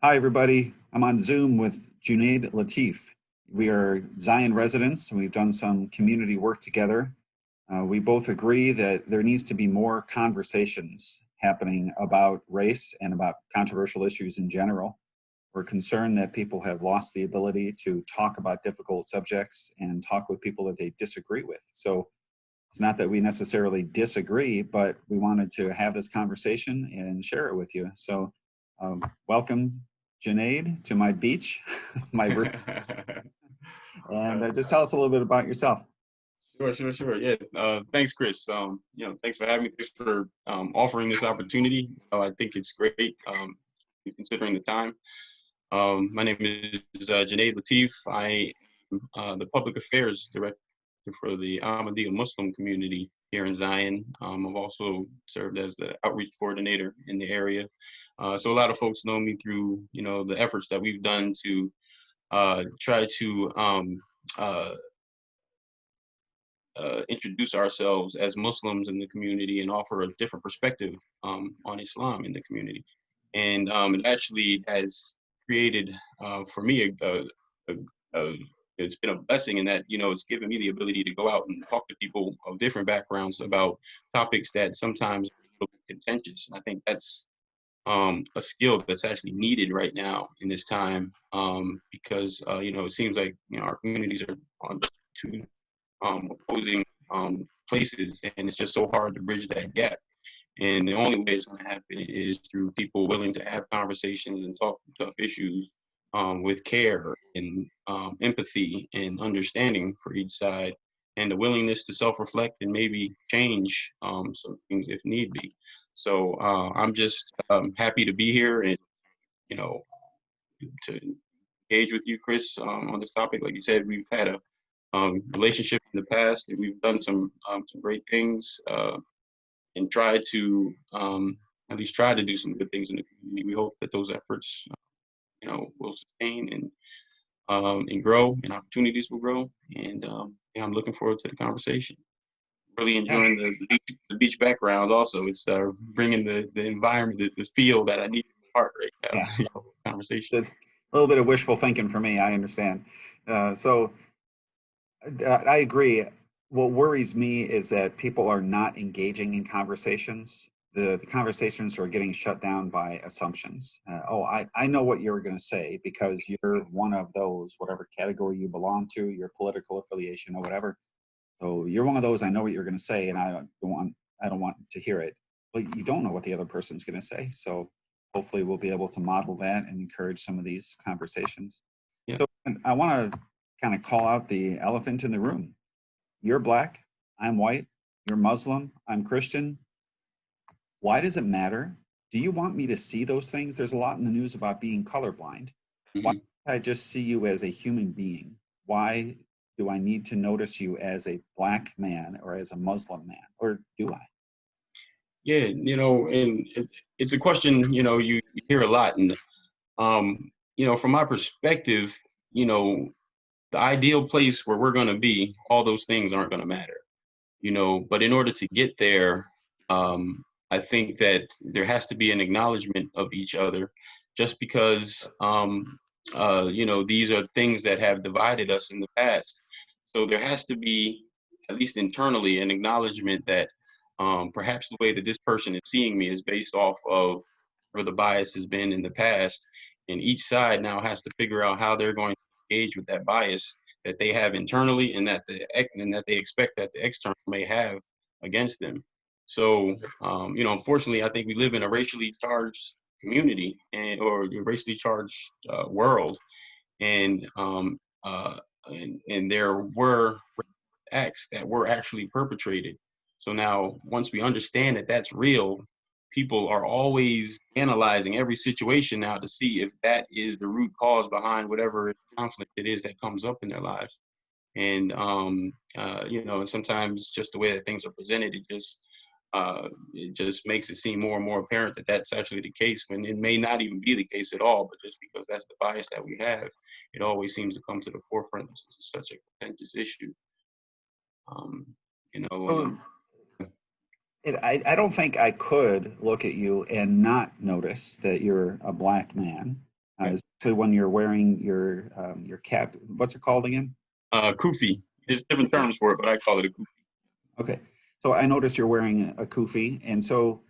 Hi, everybody. I'm on Zoom with Junayd Latif. We are Zion residents, and we've done some community work together. We both agree that there needs to be more conversations happening about race and about controversial issues in general. We're concerned that people have lost the ability to talk about difficult subjects and talk with people that they disagree with. So it's not that we necessarily disagree, but we wanted to have this conversation and share it with you. So welcome, Junaid, to my beach, my room, and just tell us a little bit about yourself. Sure. Yeah. Thanks, Chris. Thanks for having me. Thanks for offering this opportunity. I think it's great, considering the time. My name is Junayd Latif. I am the Public Affairs Director for the Ahmadiyya Muslim community here in Zion. I've also served as the outreach coordinator in the area. So a lot of folks know me through, the efforts that we've done to try to uh, introduce ourselves as Muslims in the community and offer a different perspective on Islam in the community. And it actually has created for me a, a it's been a blessing in that it's given me the ability to go out and talk to people of different backgrounds about topics that sometimes are a little bit contentious. And I think that's a skill that's actually needed right now in this time, because it seems like our communities are on two opposing places, and it's just so hard to bridge that gap. And the only way it's going to happen is through people willing to have conversations and talk tough issues with care and empathy and understanding for each side, and the willingness to self-reflect and maybe change some things if need be. So I'm just happy to be here and you know to engage with you, Chris, on this topic. Like you said, we've had a relationship in the past, and we've done some great things, and try to at least try to do some good things in the community. We hope that those efforts, will sustain and grow, and opportunities will grow. And yeah, I'm looking forward to the conversation. Really Yeah, enjoying the beach background. Also, it's bringing the environment, the feel that I need in my heart right now. yeah. Conversation. A little bit of wishful thinking for me. I understand. So I agree. What worries me is that people are not engaging in conversations. The conversations are getting shut down by assumptions. I know what you're going to say because you're one of those, whatever category you belong to, your political affiliation or whatever. So you're one of those. I know what you're going to say, and I don't want to hear it. But you don't know what the other person's going to say. So hopefully, we'll be able to model that and encourage some of these conversations. Yeah. So I want to kind of call out the elephant in the room. You're black. I'm white. You're Muslim. I'm Christian. Why does it matter? Do you want me to see those things? There's a lot in the news about being colorblind. Why Mhm. can't I just see you as a human being? Why do I need to notice you as a black man or as a Muslim man? Or do I? Yeah, and it's a question, you hear a lot. And, from my perspective, you know, the ideal place where we're going to be, all those things aren't going to matter, but in order to get there, I think that there has to be an acknowledgement of each other just because, these are things that have divided us in the past. So there has to be, at least internally, an acknowledgement that perhaps the way that this person is seeing me is based off of where the bias has been in the past. And each side now has to figure out how they're going to engage with that bias that they have internally, and that they expect that the external may have against them. So, unfortunately, I think we live in a racially charged community or a racially charged world, and there were acts that were actually perpetrated. So now, once we understand that that's real, people are always analyzing every situation now to see if that is the root cause behind whatever conflict it is that comes up in their lives. And and sometimes just the way that things are presented, it just makes it seem more and more apparent that that's actually the case when it may not even be the case at all. But just because that's the bias that we have, it always seems to come to the forefront. This is such a contentious issue. Um, you know, So um, I don't think I could look at you and not notice that you're a black man. Okay. To when you're wearing your cap. What's it called again? Kufi. There's different Kufi. terms for it, but I call it a kufi. Okay. So I notice you're wearing a kufi, and so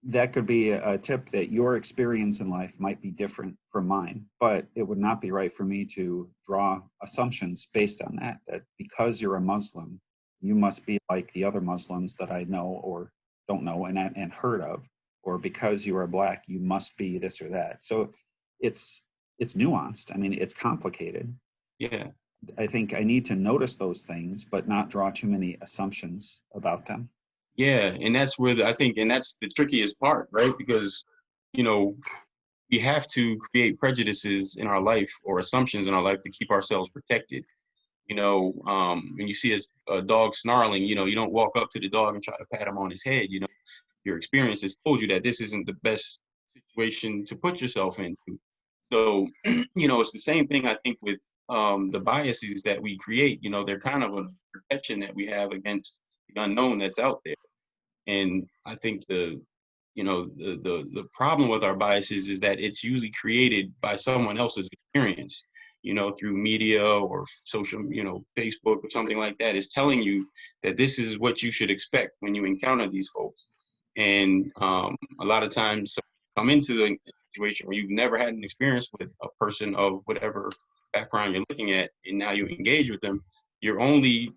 that could be a tip that your experience in life might be different from mine, but it would not be right for me to draw assumptions based on that, that because you're a Muslim, you must be like the other Muslims that I know or don't know and heard of, or because you are black, you must be this or that. So it's it's nuanced. I mean, it's complicated. Yeah. I think I need to notice those things, but not draw too many assumptions about them. Yeah, and that's where I think, and that's the trickiest part, right? Because, you know, we have to create prejudices in our life or assumptions in our life to keep ourselves protected. When you see a dog snarling, you don't walk up to the dog and try to pat him on his head. Your experience has told you that this isn't the best situation to put yourself into. So, it's the same thing I think with the biases that we create. They're kind of a protection that we have against the unknown that's out there. And I think the problem with our biases is that it's usually created by someone else's experience, through media or social, Facebook or something like that, is telling you that this is what you should expect when you encounter these folks. And a lot of times, so you come into the situation where you've never had an experience with a person of whatever background you're looking at, and now you engage with them, your only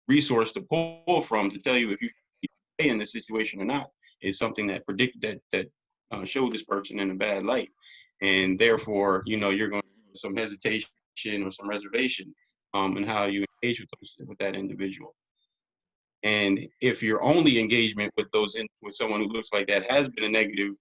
resource to pull from to tell you if you stay in this situation or not is something that showed this person in a bad light, and therefore you're going to have some hesitation or some reservation in how you engage with that individual. And if your only engagement with with someone who looks like that has been a negative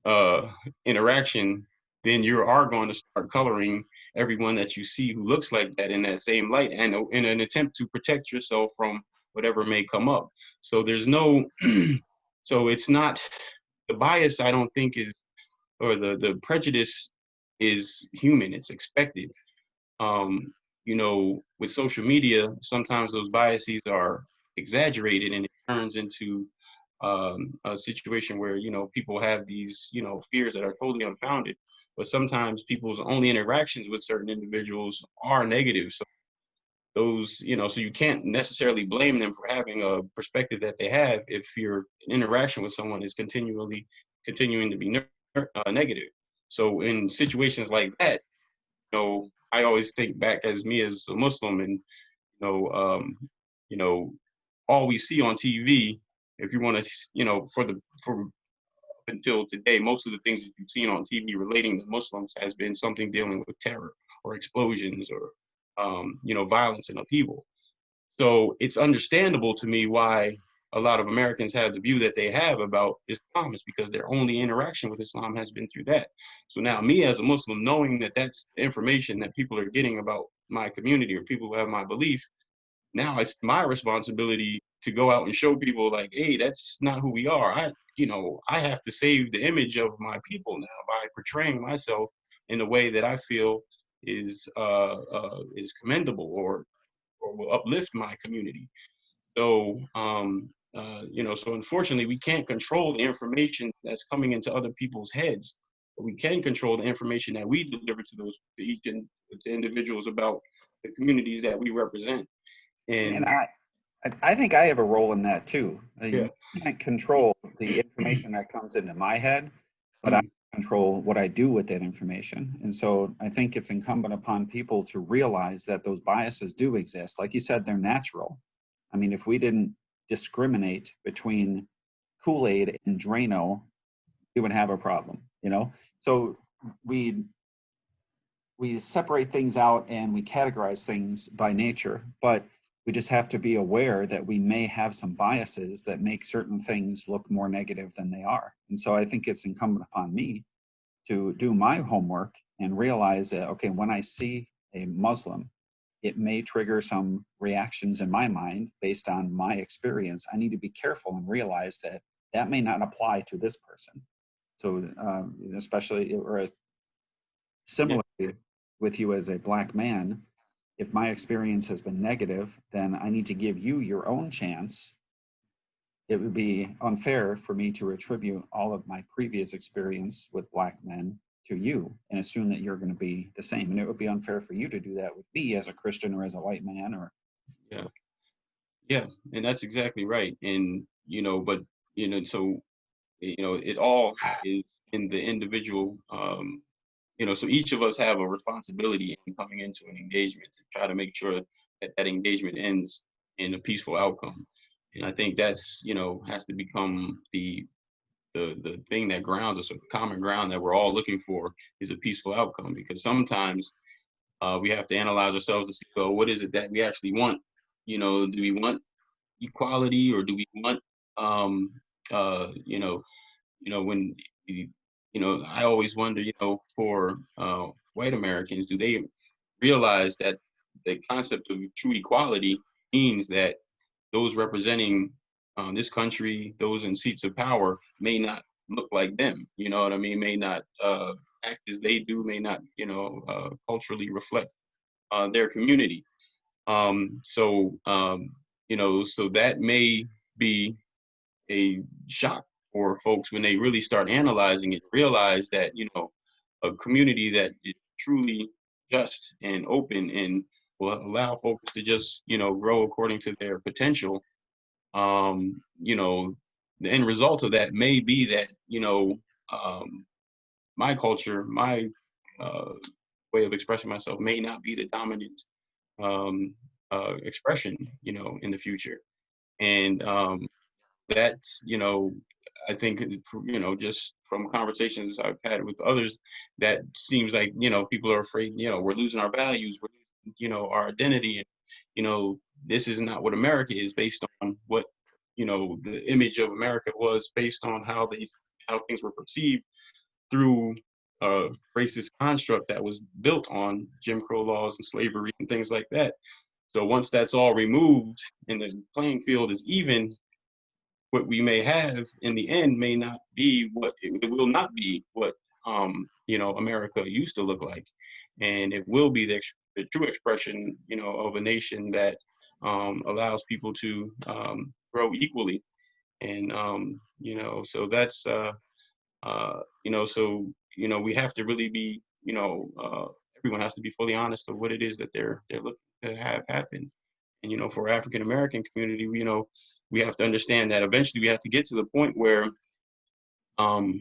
uh, interaction, then you are going to start coloring everyone that you see who looks like that in that same light, and in an attempt to protect yourself from whatever may come up. So there's no, so it's not the bias. I don't think is, or the prejudice is human. It's expected. With social media, sometimes those biases are exaggerated, and it turns into a situation where people have these fears that are totally unfounded. But sometimes people's only interactions with certain individuals are negative. So so you can't necessarily blame them for having a perspective that they have if your interaction with someone is continuing to be negative. So in situations like that, I always think back as me as a Muslim, and know, um, you know, all we see on TV. If you want to, for until today, most of the things that you've seen on TV relating to Muslims has been something dealing with terror or explosions or, violence and upheaval. So it's understandable to me why a lot of Americans have the view that they have about Islam, is because their only interaction with Islam has been through that. So now, me as a Muslim, knowing that that's the information that people are getting about my community or people who have my belief, now it's my responsibility to go out and show people like, hey, that's not who we are. I have to save the image of my people now by portraying myself in a way that I feel is commendable or will uplift my community. So, so unfortunately, we can't control the information that's coming into other people's heads. But we can control the information that we deliver to each individuals about the communities that we represent. And And I think I have a role in that too. yeah, You can't control the information that comes into my head, but I mm, control what I do with that information. And so I think it's incumbent upon people to realize that those biases do exist. Like you said, they're natural. I mean, if we didn't discriminate between Kool-Aid and Drano, we would have a problem, you know? So we we separate things out and we categorize things by nature, but we just have to be aware that we may have some biases that make certain things look more negative than they are. And so I think it's incumbent upon me to do my homework and realize that, okay, when I see a Muslim, it may trigger some reactions in my mind based on my experience. I need to be careful and realize that that may not apply to this person. So, especially or yeah, similarly with you as a black man, if my experience has been negative, then I need to give you your own chance. It would be unfair for me to attribute all of my previous experience with black men to you and assume that you're going to be the same. And it would be unfair for you to do that with me as a Christian or as a white man or. Yeah. Yeah. And that's exactly right. And, but, so, it all is in the individual, so each of us have a responsibility in coming into an engagement to try to make sure that that engagement ends in a peaceful outcome. And I think that's, has to become the thing that grounds us, or the common ground that we're all looking for, is a peaceful outcome. Because sometimes we have to analyze ourselves to see, well, what is it that we actually want? Do we want equality, or do we want, um, uh, you know, when I always wonder, for white Americans, do they realize that the concept of true equality means that those representing this country, those in seats of power, may not look like them. You know what I mean? May not act as they do. May not, culturally reflect their community. So that may be a shock for folks when they really start analyzing it, realize that, a community that is truly just and open and will allow folks to just, grow according to their potential. um, you know, the end result of that may be that, my culture, my uh, way of expressing myself may not be the dominant um, expression, in the future. And that's, I think, just from conversations I've had with others, that seems like, people are afraid, we're losing our values, we're losing, our identity. And, this is not what America is, based on what, the image of America was based on how things were perceived through a racist construct that was built on Jim Crow laws and slavery and things like that. So once that's all removed and the playing field is even, what we may have in the end may not be it will not be what America used to look like. And it will be the true expression, of a nation that allows people to grow equally. And so that's we have to really be, everyone has to be fully honest of what it is that they're looking to have happen. And, for African American community, we have to understand that eventually we have to get to the point where um,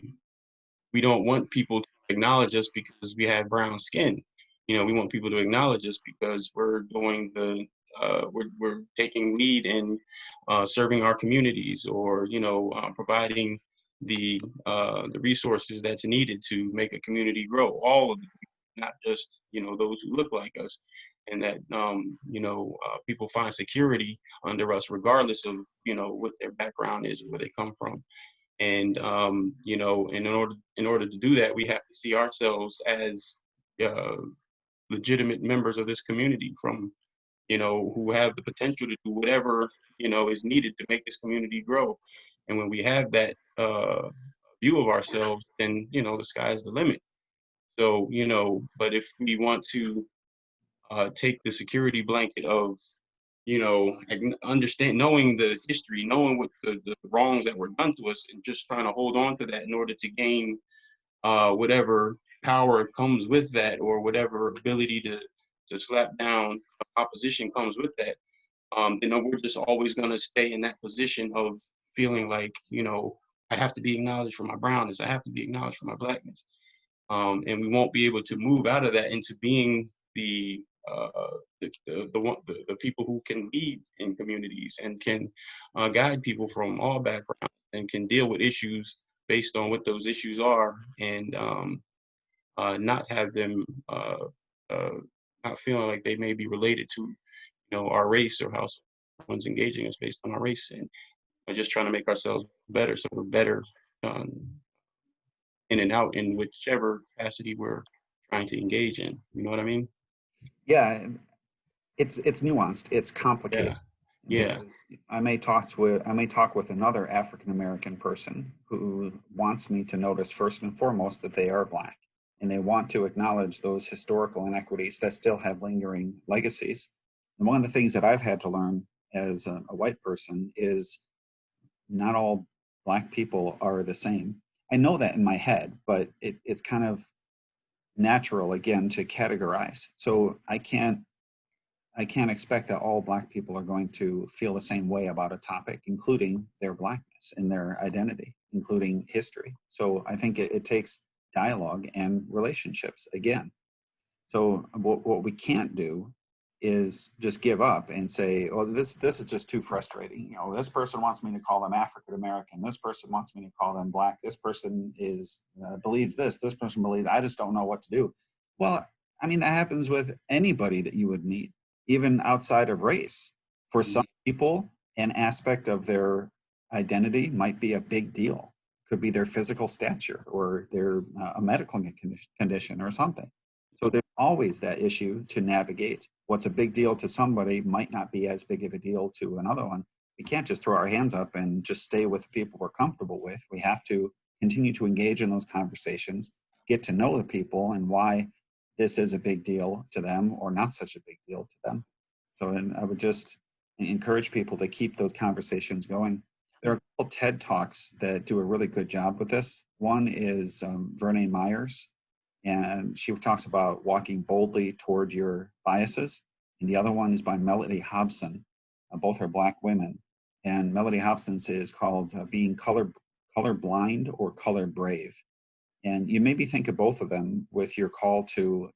we don't want people to acknowledge us because we have brown skin. We want people to acknowledge us because we're taking lead in serving our communities, or providing the resources that's needed to make a community grow. All of the community, not just those who look like us. And that people find security under us regardless of what their background is or where they come from. And and in order to do that, we have to see ourselves as uh, legitimate members of this community, from who have the potential to do whatever is needed to make this community grow. And when we have that view of ourselves, then the sky's the limit. So but if we want to take the security blanket of understand, knowing the history, knowing what the wrongs that were done to us, and just trying to hold on to that in order to gain whatever power comes with that, or whatever ability to slap down opposition comes with that, then we're just always going to stay in that position of feeling like, I have to be acknowledged for my brownness, I have to be acknowledged for my blackness. And we won't be able to move out of that into being the people who can lead in communities, and can guide people from all backgrounds, and can deal with issues based on what those issues are, and not have them uh, not feeling like they may be related to our race, or how someone's engaging us based on our race. And we're just trying to make ourselves better, so we're better um, in and out in whichever capacity we're trying to engage in. You know what I mean? Yeah, it's nuanced, it's complicated, Yeah. Yeah. because I may talk with another African American person who wants me to notice first and foremost that they are Black, and they want to acknowledge those historical inequities that still have lingering legacies. And one of the things that I've had to learn as a white person is not all Black people are the same. I know that in my head, but it's kind of natural again to categorize. So I can't expect that all Black people are going to feel the same way about a topic, including their Blackness and their identity, including history. So I think it takes dialogue and relationships again. So what we can't do is just give up and say, "Oh, this is just too frustrating." You know, this person wants me to call them African American. This person wants me to call them Black. This person is believes this. This person believes. I just don't know what to do. Well, I mean, that happens with anybody that you would meet, even outside of race. For some people, an aspect of their identity might be a big deal. Could be their physical stature or their a medical condition or something. So there's always that issue to navigate. What's a big deal to somebody might not be as big of a deal to another one. We can't just throw our hands up and just stay with the people we're comfortable with. We have to continue to engage in those conversations, get to know the people and why this is a big deal to them or not such a big deal to them. So and I would just encourage people to keep those conversations going. There are a couple TED Talks that do a really good job with this. One is Verne Myers, and she talks about walking boldly toward your biases. And the other one is by Melody Hobson. Both are Black women. And Melody Hobson's is called Being Color Blind or Color Brave. And you maybe think of both of them with your call to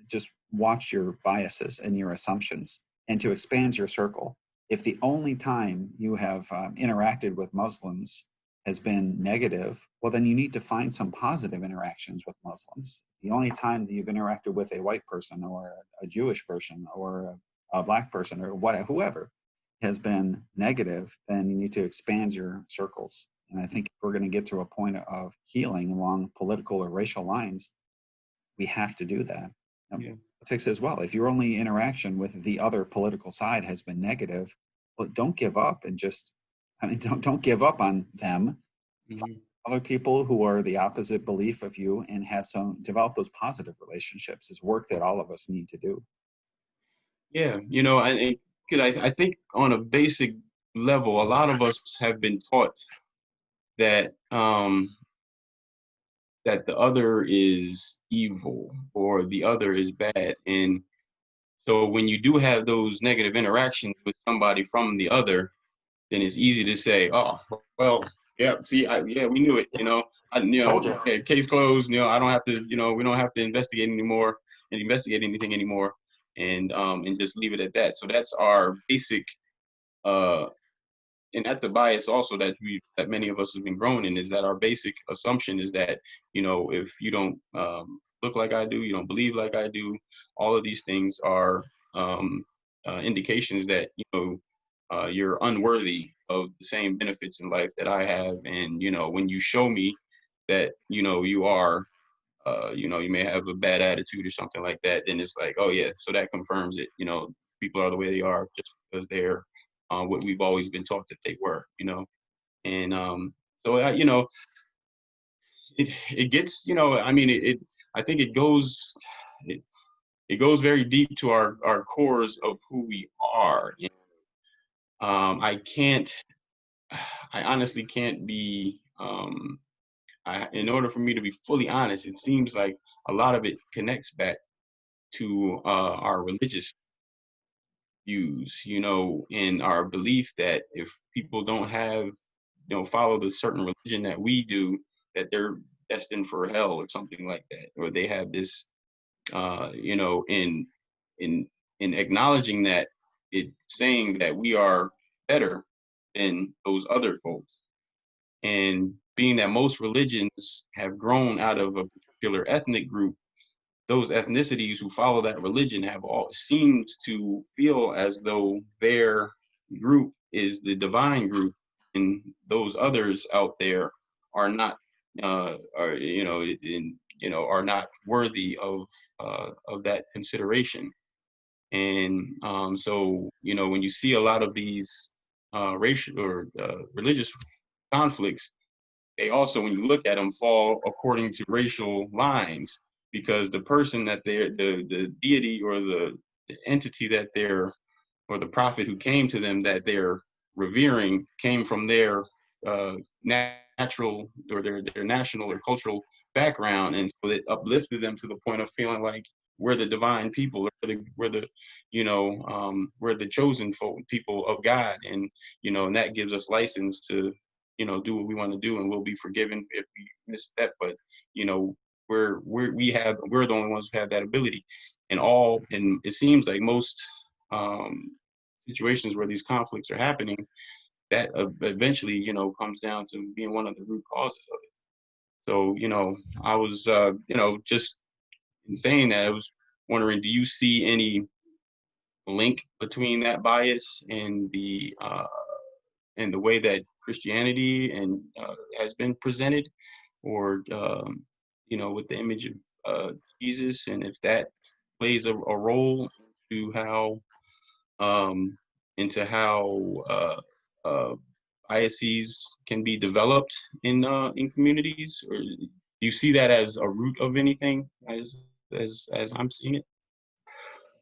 just watch your biases and your assumptions and to expand your circle. If the only time you have interacted with Muslims has been negative, well, then you need to find some positive interactions with Muslims. The only time that you've interacted with a white person or a Jewish person or a Black person or whatever, whoever has been negative, then you need to expand your circles. And I think if we're going to get to a point of healing along political or racial lines, we have to do that. Yeah. Politics as well. If your only interaction with the other political side has been negative, well, don't give up and just, I mean, don't give up on them. Find other people who are the opposite belief of you and develop those positive relationships is work that all of us need to do. Yeah, I think on a basic level, a lot of us have been taught that that the other is evil or the other is bad, and so when you do have those negative interactions with somebody from the other, then it's easy to say, "Oh, well, yeah, see, yeah, we knew it, Told you. okay, case closed. I don't have to, we don't have to investigate anymore and investigate anything anymore, and just leave it at that." So that's our basic, uh, and that's the bias also that many of us have been growing in, is that our basic assumption is that, if you don't look like I do, you don't believe like I do, all of these things are indications that you're unworthy of the same benefits in life that I have. And when you show me that you are, you may have a bad attitude or something like that, then it's like, oh yeah, so that confirms it. People are the way they are just because they're what we've always been taught that they were. And so it gets, I mean, I think it, it goes very deep to our cores of who we are. I can't, I honestly can't be, in order for me to be fully honest, it seems like a lot of it connects back to our religious views, in our belief that if people don't have, follow the certain religion that we do, that they're destined for hell or something like that, or they have this, in in acknowledging that, it's saying that we are better than those other folks. And being that most religions have grown out of a particular ethnic group, those ethnicities who follow that religion have all seems to feel as though their group is the divine group, and those others out there are not, are not worthy of that consideration. And so when you see a lot of these racial or religious conflicts, they also, when you look at them, fall according to racial lines, because the person that the deity or the entity that they're, or the prophet who came to them that they're revering, came from their natural or their national or cultural background, and so it uplifted them to the point of feeling like we're the divine people, we're the we're the chosen folk, people of God, and and that gives us license to do what we want to do, and we'll be forgiven if we misstep. But you know we're the only ones who have that ability, and it seems like most um, situations where these conflicts are happening, that eventually comes down to being one of the root causes of it. So I was just in saying that, I was wondering, do you see any link between that bias and the way that Christianity and has been presented, or with the image of Jesus, and if that plays a role into how um, uh, biases can be developed in communities, or do you see that as a root of anything, as I'm seeing it?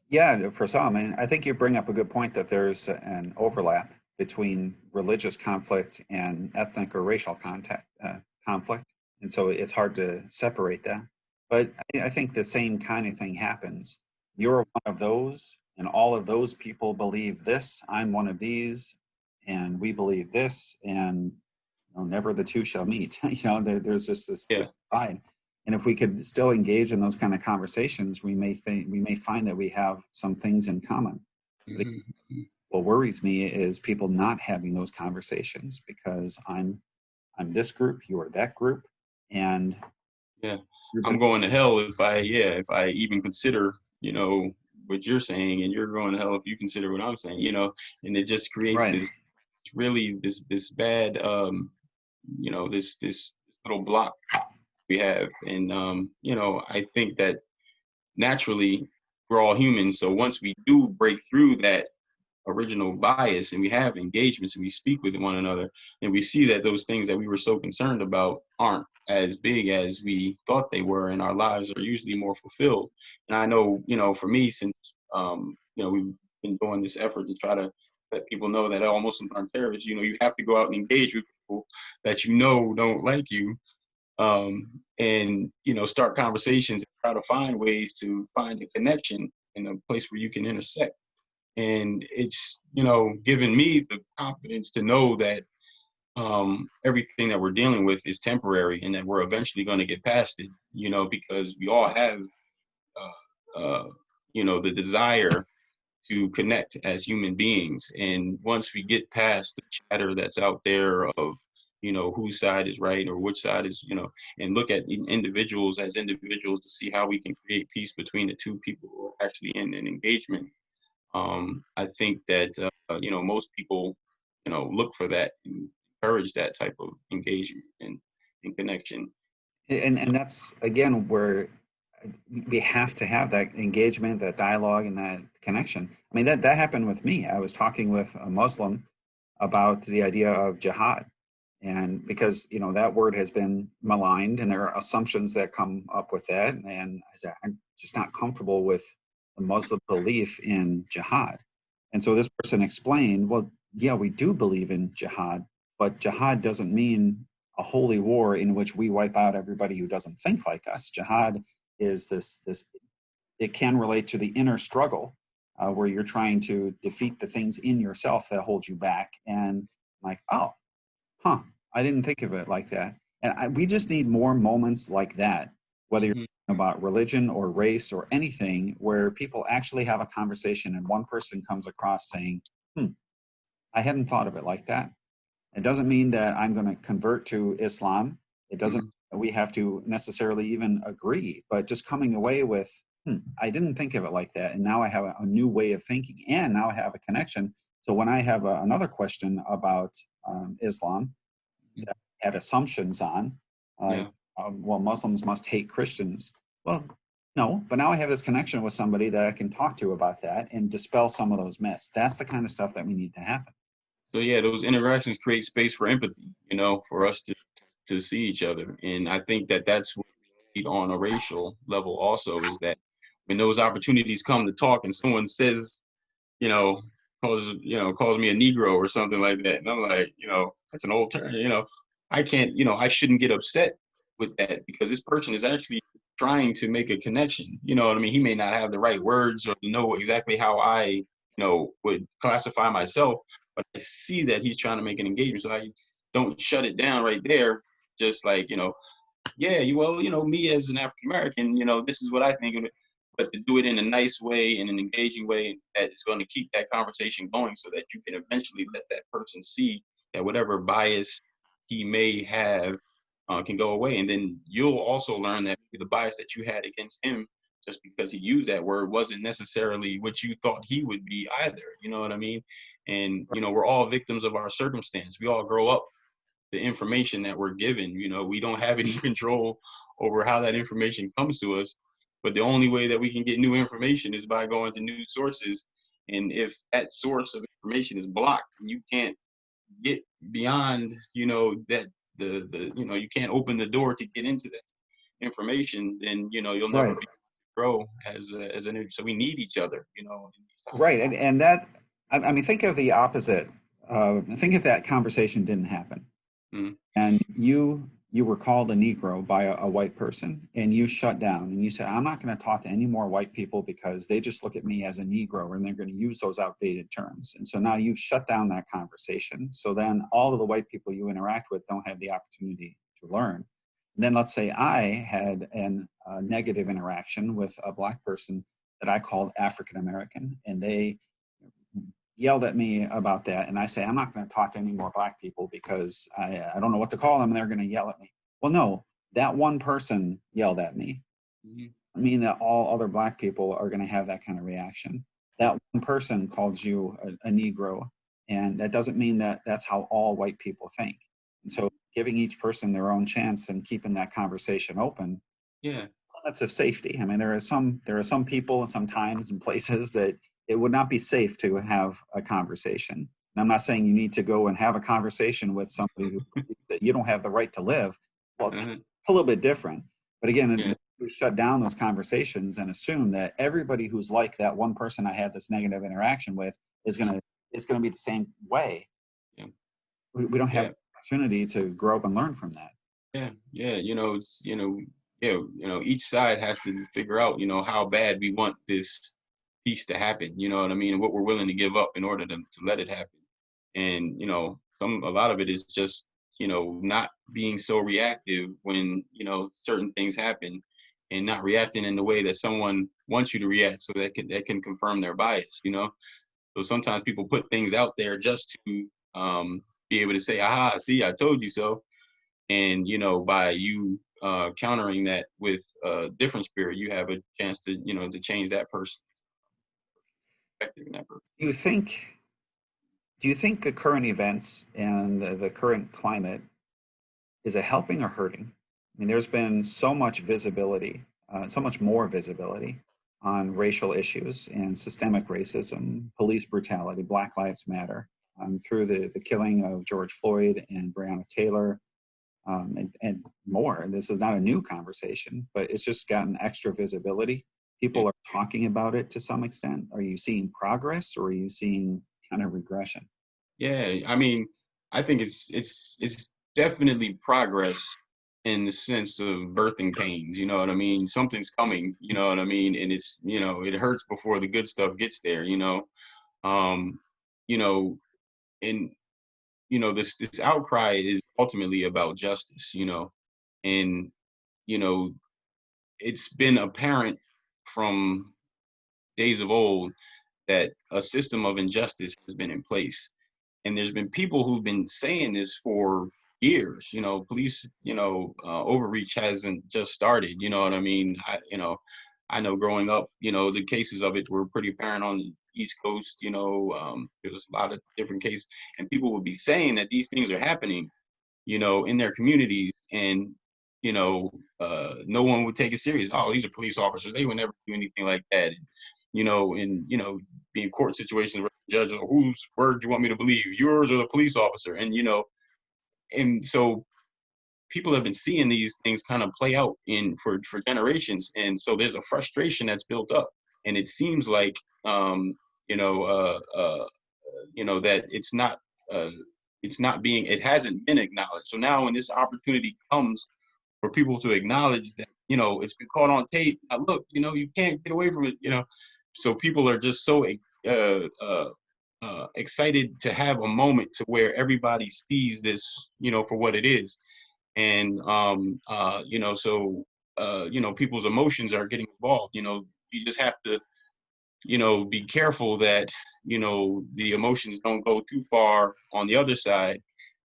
Yeah, for some, and I think you bring up a good point that there's an overlap between religious conflict and ethnic or racial conflict, and so it's hard to separate that. But I think the same kind of thing happens. You're one of those, and all of those people believe this. I'm one of these, and we believe this, and never the two shall meet. There's just this Yeah. divide. And if we could still engage in those kind of conversations, we may find that we have some things in common. But Mhm. what worries me is people not having those conversations, because I'm this group, you are that group, and Yeah. you're I'm gonna going to hell if I even consider, what you're saying, and you're going to hell if you consider what I'm saying, and it just creates right. this bad, this little block we have. And I think that naturally we're all humans. So once we do break through that original bias, and we have engagements, and we speak with one another, and we see that those things that we were so concerned about aren't as big as we thought they were, and our lives are usually more fulfilled. And I know, for me, since we've been doing this effort to try to let people know that all Muslims aren't terrorists, you have to go out and engage with people that don't like you, and start conversations and try to find ways to find a connection in a place where you can intersect. And it's given me the confidence to know that everything that we're dealing with is temporary, and that we're eventually going to get past it, because we all have the desire to connect as human beings. And once we get past the chatter that's out there of whose side is right or which side is, and look at individuals as individuals to see how we can create peace between the two people who are actually in an engagement. I think that most people look for that and encourage that type of engagement and connection. And that's again where we have to have that engagement, that dialogue, and that connection. I mean, that happened with me. I was talking with a Muslim about the idea of jihad, and because that word has been maligned, and there are assumptions that come up with that, and I said, I'm just not comfortable with the Muslim belief in jihad. And so this person explained, well, yeah, we do believe in jihad, but jihad doesn't mean a holy war in which we wipe out everybody who doesn't think like us. Jihad is this it can relate to the inner struggle, where you're trying to defeat the things in yourself that hold you back. And I'm like, oh, huh, I didn't think of it like that. And we just need more moments like that, whether you're Mhm. talking about religion or race or anything, where people actually have a conversation and one person comes across saying, I hadn't thought of it like that. It doesn't mean that I'm going to convert to Islam. It doesn't Mhm. mean that we have to necessarily even agree, but just coming away with, I didn't think of it like that. And now I have a new way of thinking, and now I have a connection. So when I have another question about Islam that I had assumptions on, like, Yeah. well, Muslims must hate Christians. Well, no, but now I have this connection with somebody that I can talk to about that and dispel some of those myths. That's the kind of stuff that we need to happen. So yeah, those interactions create space for empathy, for us to see each other. And I think that that's what we need on a racial level also, is that when those opportunities come to talk and someone says, you know, calls me a Negro or something like that, and I'm like, that's an old term, I can't, I shouldn't get upset with that, because this person is actually trying to make a connection. You know what I mean? He may not have the right words or know exactly how I, would classify myself, but I see that he's trying to make an engagement. So I don't shut it down right there. Just like, yeah, well, me as an African American, this is what I think of it. But to do it in a nice way, in an engaging way, that is going to keep that conversation going, so that you can eventually let that person see that whatever bias he may have can go away. And then you'll also learn that the bias that you had against him, just because he used that word, wasn't necessarily what you thought he would be either. You know what I mean? And, we're all victims of our circumstance. We all grow up the information that we're given. We don't have any control over how that information comes to us. But the only way that we can get new information is by going to new sources. And if that source of information is blocked, and you can't get beyond, that you can't open the door to get into that information, then you'll never Right. be grow as an. So we need each other, in these times. Right. And that, I mean, think of the opposite. Think if that conversation didn't happen Mhm. and you were called a Negro by a white person and you shut down and you said, I'm not going to talk to any more white people because they just look at me as a Negro and they're going to use those outdated terms. And so now you've shut down that conversation. So then all of the white people you interact with don't have the opportunity to learn. And then let's say I had a negative interaction with a Black person that I called African American, and they yelled at me about that. And I say, I'm not going to talk to any more Black people because I don't know what to call them. And they're going to yell at me. Well, no, that one person yelled at me. Mhm. I mean that all other Black people are going to have that kind of reaction. That one person calls you a Negro. And that doesn't mean that that's how all white people think. And so giving each person their own chance and keeping that conversation open, Yeah. that's of safety. I mean, there are some people and some times and places that it would not be safe to have a conversation. And I'm not saying you need to go and have a conversation with somebody who believes that you don't have the right to live. Well, it's Uh-huh. a little bit different. But again, Yeah. we shut down those conversations and assume that everybody who's like that one person I had this negative interaction with is gonna be the same way. Yeah. We don't have Yeah. the opportunity to grow up and learn from that. Yeah, yeah, it's, yeah, each side has to figure out, how bad we want this peace to happen, you know what I mean, and what we're willing to give up in order to let it happen. And, a lot of it is just, not being so reactive when, certain things happen, and not reacting in the way that someone wants you to react, so that can confirm their bias. So sometimes people put things out there just to be able to say, aha, see, I told you so. And by you countering that with a different spirit, you have a chance to change that person's perspective in that person. Do you think do you think the current events and the current climate is it helping or hurting? I mean, there's been so much visibility, so much more visibility on racial issues and systemic racism, police brutality, Black Lives Matter, through the killing of George Floyd and Breonna Taylor, and more. And this is not a new conversation, but it's just gotten extra visibility. Yeah. People are talking about it to some extent. Are you seeing progress or are you seeing kind of regression? Yeah, I mean, I think it's definitely progress in the sense of birthing pains. You know what I mean? Something's coming. You know what I mean? And it's it hurts before the good stuff gets there. Um, you know, and this outcry is ultimately about justice. And you know it's been apparent from days of old that a system of injustice has been in place. And there's been people who've been saying this for years. Police, overreach hasn't just started. You know what I mean? I know growing up, the cases of it were pretty apparent on the East Coast. There was a lot of different cases, and people would be saying that these things are happening, in their communities, and no one would take it serious. Oh, these are police officers. They would never do anything like that. And, be in court situations where the judge, whose word do you want me to believe, yours or the police officer? And so people have been seeing these things kind of play out for generations, and so there's a frustration that's built up, and it seems like you know that uh, it hasn't been acknowledged. So now when this opportunity comes for people to acknowledge that, it's been caught on tape. Now, look, you can't get away from it. So people are just so uh, uh, excited to have a moment to where everybody sees this, for what it is. And, so, people's emotions are getting involved. You just have to, be careful that, the emotions don't go too far on the other side.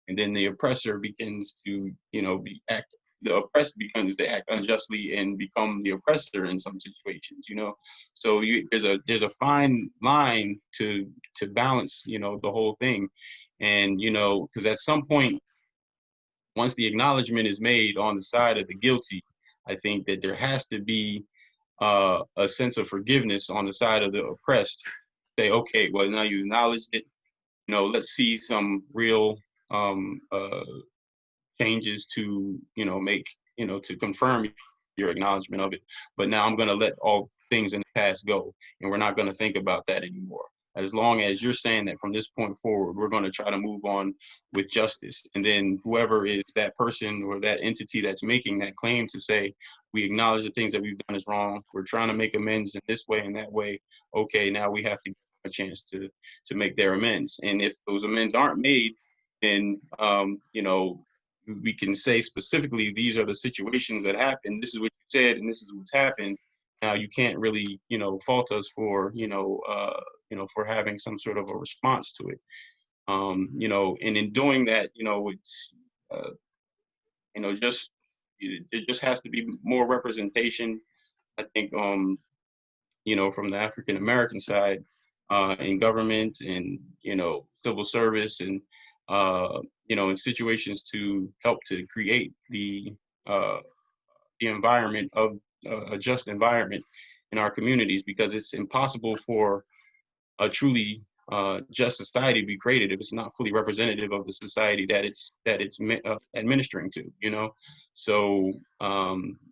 And then the oppressor begins to, the oppressed begins to act unjustly and become the oppressor in some situations. So there's a fine line to balance, the whole thing. And, because at some point, once the acknowledgement is made on the side of the guilty, I think that there has to be a sense of forgiveness on the side of the oppressed. Say, okay, well, now you acknowledged it. Let's see some real changes to, make, to confirm your acknowledgement of it. But now I'm going to let all things in the past go, and we're not going to think about that anymore. As long as you're saying that from this point forward, we're going to try to move on with justice. And then whoever is that person or that entity that's making that claim to say, we acknowledge the things that we've done is wrong, we're trying to make amends in this way and that way. Okay, now we have to give them a chance to make their amends. And if those amends aren't made, then we can say specifically, these are the situations that happen. This is what you said, and this is what's happened. Now you can't really, fault us for, for having some sort of a response to it. And in doing that, it's, just it just has to be more representation. I think, from the African American side, in government and civil service and in situations to help to create the environment of a just environment in our communities, because it's impossible for a truly just society to be created if it's not fully representative of the society that it's administering to. So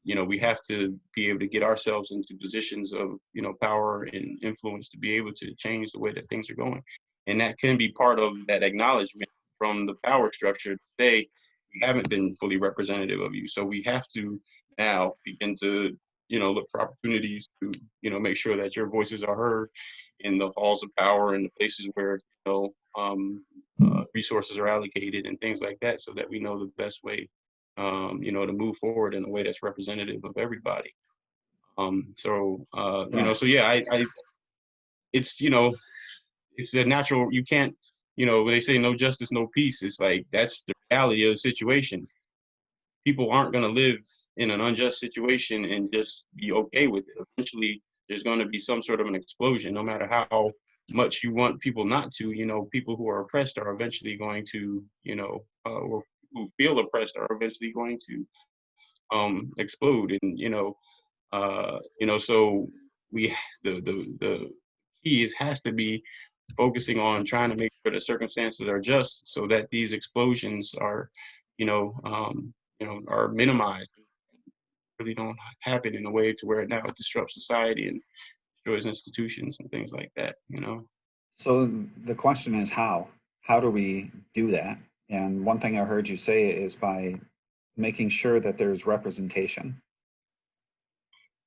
we have to be able to get ourselves into positions of power and influence to be able to change the way that things are going, and that can be part of that acknowledgement from the power structure to say, we haven't been fully representative of you, so we have to now begin to look for opportunities to make sure that your voices are heard in the halls of power and the places where resources are allocated and things like that, so that we know the best way to move forward in a way that's representative of everybody. So it's it's a natural. You can't, they say no justice, no peace. It's like that's the reality of the situation. People aren't going to live in an unjust situation and just be okay with it. Eventually, there's going to be some sort of an explosion, no matter how much you want people not to. People who are oppressed are eventually going to, or who feel oppressed are eventually going to explode. And so we the key has to be focusing on trying to make sure that circumstances are just, so that these explosions are, are minimized, really don't happen in a way to where it now disrupts society and destroys institutions and things like that. So the question is how? How do we do that? And one thing I heard you say is by making sure that there's representation.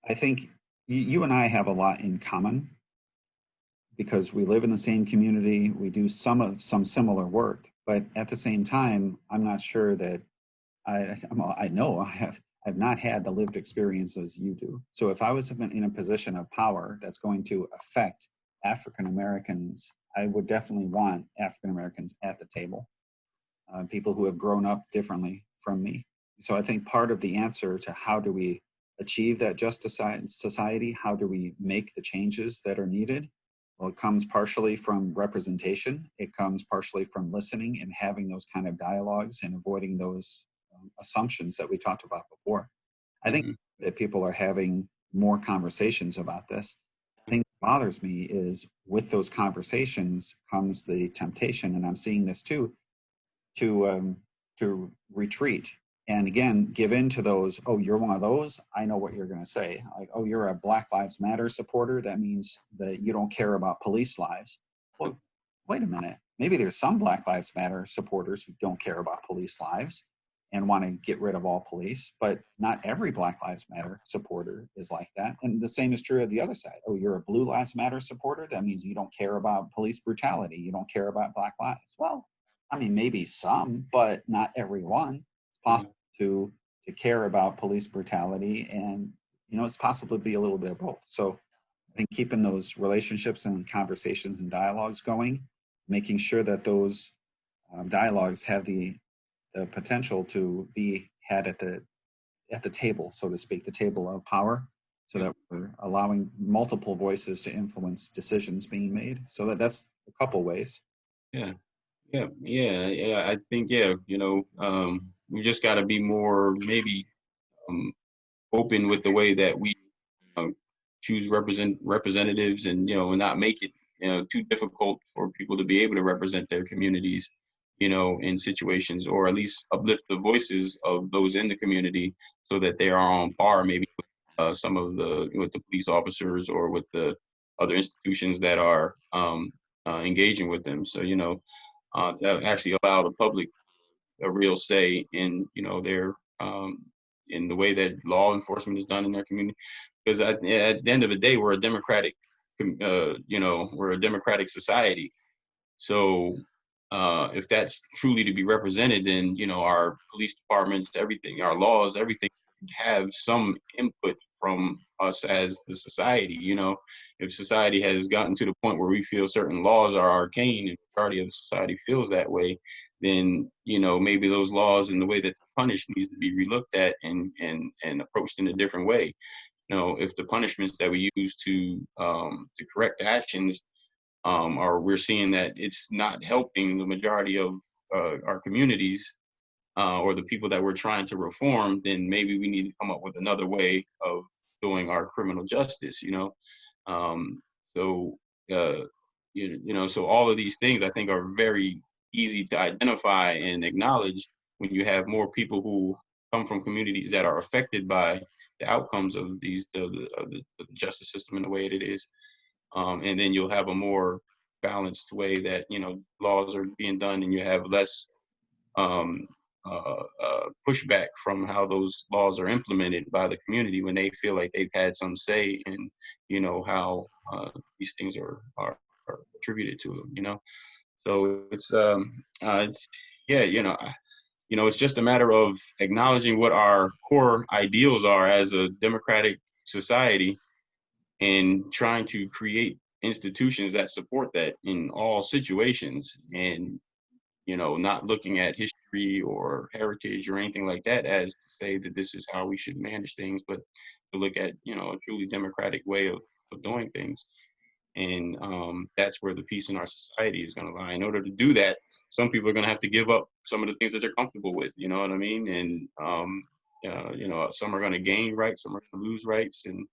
I think you and I have a lot in common because we live in the same community. We do some similar work, but at the same time, I'm not sure that I know I've not had the lived experiences you do. So if I was in a position of power that's going to affect African Americans, I would definitely want African Americans at the table, people who have grown up differently from me. So I think part of the answer to how do we achieve that just society, how do we make the changes that are needed? Well, it comes partially from representation. It comes partially from listening and having those kind of dialogues and avoiding those assumptions that we talked about before. I think that people are having more conversations about this. The thing that bothers me is with those conversations comes the temptation, and I'm seeing this too, to retreat and again give in to those. Oh, you're one of those. I know what you're going to say. Like, oh, you're a Black Lives Matter supporter. That means that you don't care about police lives. Well, wait a minute. Maybe there's some Black Lives Matter supporters who don't care about police lives. and want to get rid of all police, but not every Black Lives Matter supporter is like that. And the same is true of the other side. Oh, you're a Blue Lives Matter supporter? That means you don't care about police brutality. You don't care about Black lives. Well, I mean, maybe some, but not everyone. It's Yeah. possible to care about police brutality, and it's possible to be a little bit of both. So I think keeping those relationships and conversations and dialogues going, making sure that those dialogues have the potential to be had at the table, so to speak, the table of power, so that we're allowing multiple voices to influence decisions being made. So that's a couple ways. Yeah. I think, we just got to be more, maybe, um, open with the way that we uh, choose representatives, and and not make it too difficult for people to be able to represent their communities, in situations, or at least uplift the voices of those in the community, so that they are on par, maybe with some of the with the police officers, or with the other institutions that are engaging with them. So to actually allow the public a real say in their in the way that law enforcement is done in their community. Because at the end of the day, we're a democratic we're a democratic society. So if that's truly to be represented, then our police departments, everything, our laws, everything, have some input from us as the society. If society has gotten to the point where we feel certain laws are arcane, and the majority of society feels that way, then maybe those laws and the way that they're punished needs to be relooked at, and approached in a different way. If the punishments that we use to correct actions, or we're seeing that it's not helping the majority of our communities, or the people that we're trying to reform, then maybe we need to come up with another way of doing our criminal justice. Um, so so all of these things, I think, are very easy to identify and acknowledge when you have more people who come from communities that are affected by the outcomes of the justice system in the way it is. And then you'll have a more balanced way that laws are being done, and you have less um, pushback from how those laws are implemented by the community, when they feel like they've had some say in how these things are attributed to them. So it's yeah, it's just a matter of acknowledging what our core ideals are as a democratic society, and trying to create institutions that support that in all situations, and not looking at history or heritage or anything like that as to say that this is how we should manage things, but to look at a truly democratic way of doing things. And that's where the peace in our society is going to lie. In order to do that, some people are going to have to give up some of the things that they're comfortable with. You know what I mean? And some are going to gain rights, some are going to lose rights, and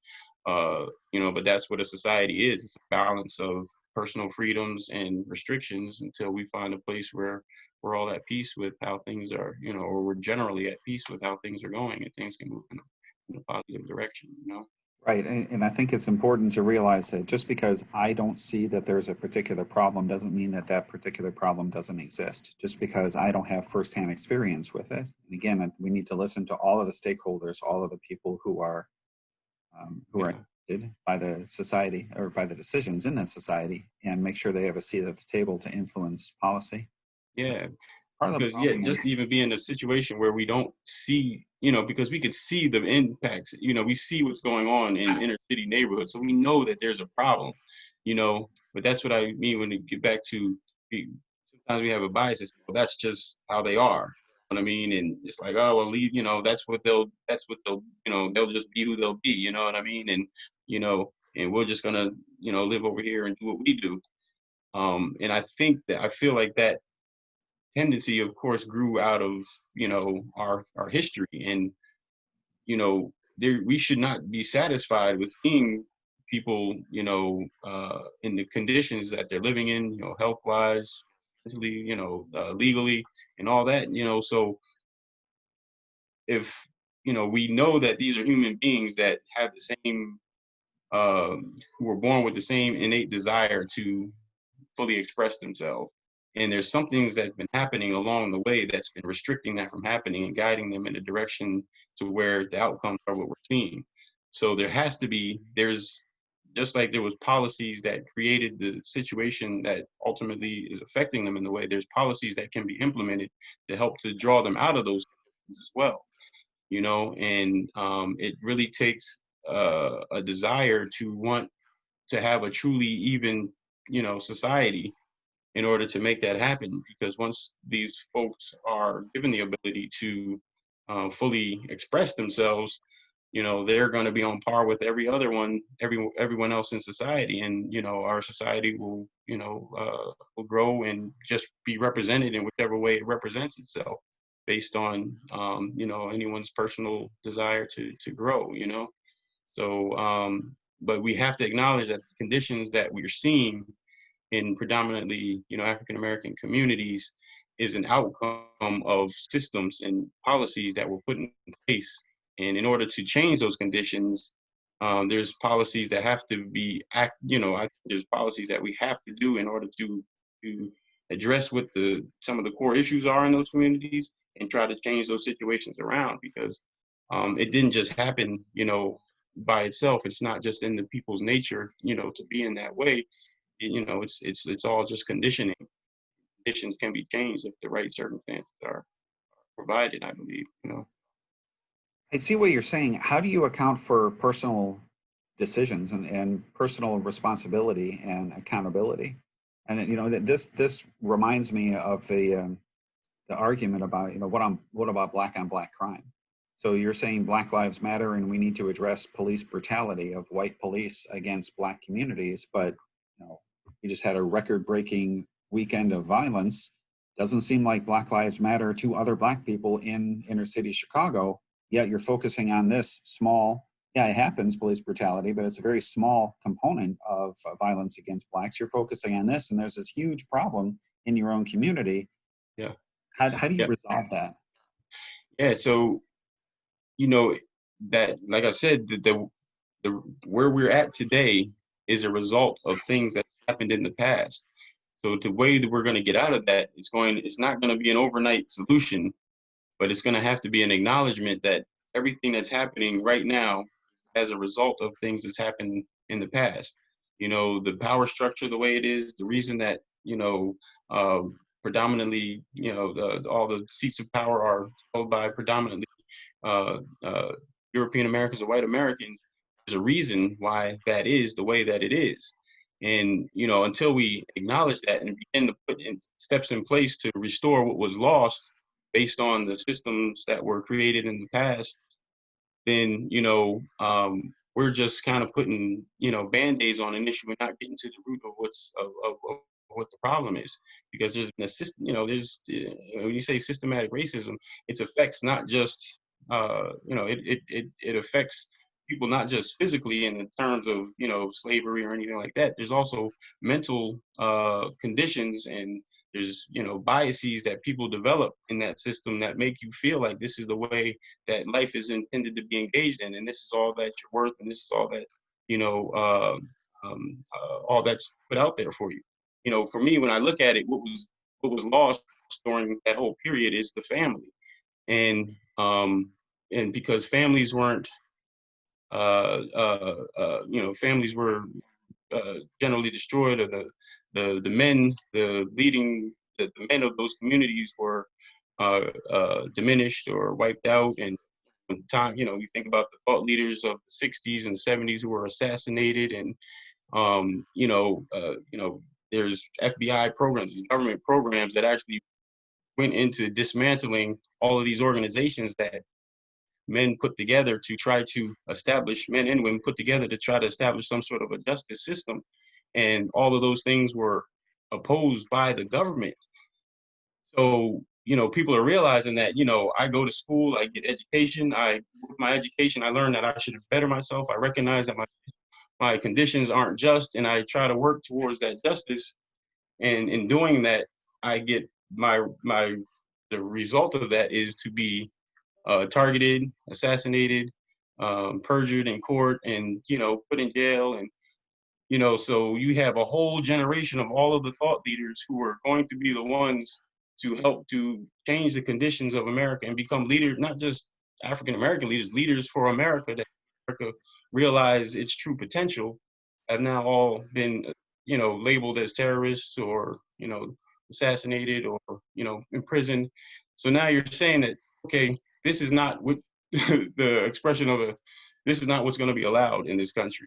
but that's what a society is. It's a balance of personal freedoms and restrictions, until we find a place where we're all at peace with how things are, or we're generally at peace with how things are going, and things can move in a positive direction. Right. And I think it's important to realize that just because I don't see that there's a particular problem doesn't mean that that particular problem doesn't exist. Just because I don't have firsthand experience with it. And again, we need to listen to all of the stakeholders, all of the people who are Yeah. affected by the society or by the decisions in that society, and make sure they have a seat at the table to influence policy. Yeah. Part of the Because, yeah, problem just is, even be in a situation where we don't see, because we could see the impacts, we see what's going on in inner city neighborhoods, so we know that there's a problem, but that's what I mean when you get back to, sometimes we have a bias. It's, well, that's just how they are. You know what I mean? And it's like, oh, well, leave, they'll just be who they'll be. You know what I mean? And we're just gonna, live over here and do what we do. And I feel like that tendency, of course, grew out of our history, and there, we should not be satisfied with seeing people in the conditions that they're living in, health wise, mentally, legally, and all that. So if we know that these are human beings that have the same who were born with the same innate desire to fully express themselves, And there's some things that have been happening along the way that's been restricting that from happening and guiding them in a direction to where the outcomes are what we're seeing. So there has to be, there's just like there was policies that created the situation that ultimately is affecting them in the way, there's policies that can be implemented to help to draw them out of those things as well, you know, and it really takes a desire to want to have a truly even, you know, society in order to make that happen. Because once these folks are given the ability to fully express themselves, you know, they're going to be on par with everyone else in society, and you know, our society will, you know, will grow and just be represented in whichever way it represents itself, based on you know, anyone's personal desire to grow, you know. So, but we have to acknowledge that the conditions that we're seeing in predominantly, you know, African American communities is an outcome of systems and policies that were put in place. And in order to change those conditions, there's policies that have to be you know, there's policies that we have to do in order to address what some of the core issues are in those communities and try to change those situations around, because it didn't just happen, you know, by itself. It's not just in the people's nature, you know, to be in that way. You know, it's all just conditioning. Conditions can be changed if the right circumstances are provided, I believe, you know. I see what you're saying. How do you account for personal decisions and personal responsibility and accountability? And you know, this reminds me of the argument about, you know, what about black on black crime? So you're saying Black Lives Matter and we need to address police brutality of white police against black communities, but you know, you just had a record-breaking weekend of violence. Doesn't seem like Black Lives Matter to other black people in inner city Chicago, yet you're focusing on this small, yeah, it happens, police brutality, but it's a very small component of violence against blacks. You're focusing on this, and there's this huge problem in your own community. Yeah. How do you Yeah. resolve that? Yeah. So, you know, that, like I said, the where we're at today is a result of things that happened in the past. So the way that we're going to get out of that, it's not going to be an overnight solution, but it's going to have to be an acknowledgement that everything that's happening right now as a result of things that's happened in the past. You know, the power structure the way it is, the reason that, you know, uh, predominantly, you know, all the seats of power are held by predominantly uh, uh, European Americans or white Americans. There's a reason why that is the way that it is. And, you know, until we acknowledge that and begin to put in steps in place to restore what was lost based on the systems that were created in the past, then, you know, we're just kind of putting, you know, band-aids on an issue and not getting to the root of of what the problem is. Because there's been a system, you know, when you say systematic racism, it affects not just, you know, it affects people not just physically in the terms of, you know, slavery or anything like that. There's also mental conditions, and there's, you know, biases that people develop in that system that make you feel like this is the way that life is intended to be engaged in, and this is all that you're worth, and this is all that, you know, all that's put out there for you. You know, for me, when I look at it, what was lost during that whole period is the family, and because families weren't, you know, families were generally destroyed, or the men, the men of those communities were diminished or wiped out. And time, you know, you think about the thought leaders of the 60s and 70s who were assassinated, and you know, there's FBI programs, these government programs that actually went into dismantling all of these organizations that men put together to try to establish, men and women put together to try to establish some sort of a justice system. And all of those things were opposed by the government. So, you know, people are realizing that, you know, I go to school, I get education, with my education, I learn that I should better myself. I recognize that my conditions aren't just, and I try to work towards that justice. And in doing that, I get the result of that is to be targeted, assassinated, perjured in court, and, you know, put in jail. And So you have a whole generation of all of the thought leaders who are going to be the ones to help to change the conditions of America and become leaders, not just African American leaders, leaders for America, that America realize its true potential, have now all been, labeled as terrorists or, assassinated or, imprisoned. So now you're saying that, okay, this is not what the expression of this is not what's going to be allowed in this country.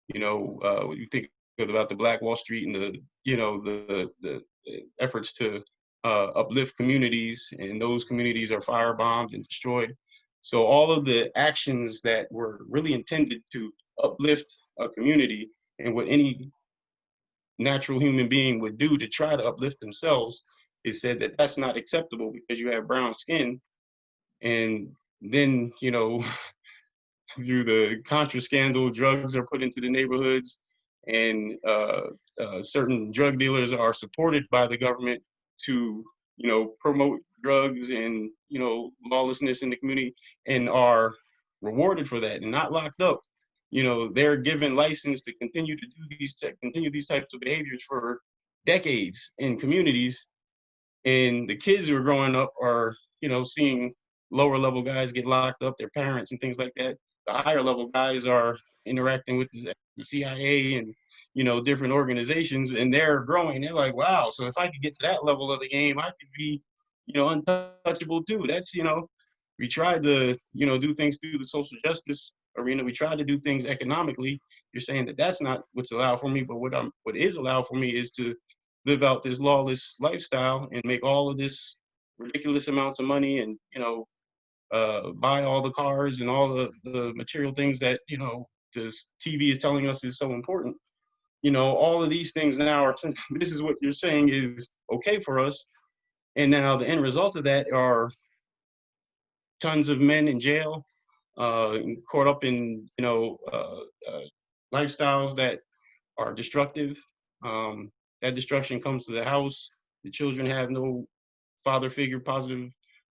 When you think about the Black Wall Street and the efforts to uplift communities, and those communities are firebombed and destroyed. So all of the actions that were really intended to uplift a community, and what any natural human being would do to try to uplift themselves, is said that that's not acceptable because you have brown skin. And then, through the Contra scandal, drugs are put into the neighborhoods, and certain drug dealers are supported by the government to, promote drugs and, lawlessness in the community, and are rewarded for that and not locked up. They're given license to continue to continue these types of behaviors for decades in communities, and the kids who are growing up are, seeing lower level guys get locked up, their parents and things like that. The higher level guys are interacting with the CIA and, different organizations, and they're growing. They're like, wow, so if I could get to that level of the game, I could be, untouchable too. That's, we tried to, do things through the social justice arena. We tried to do things economically. You're saying that that's not what's allowed for me, but what is allowed for me is to live out this lawless lifestyle and make all of this ridiculous amounts of money, and buy all the cars and all the material things that the TV is telling us is so important. All of these things now are, this is what you're saying is okay for us, and now the end result of that are tons of men in jail, caught up in lifestyles that are destructive. That destruction comes to the house. The children have no positive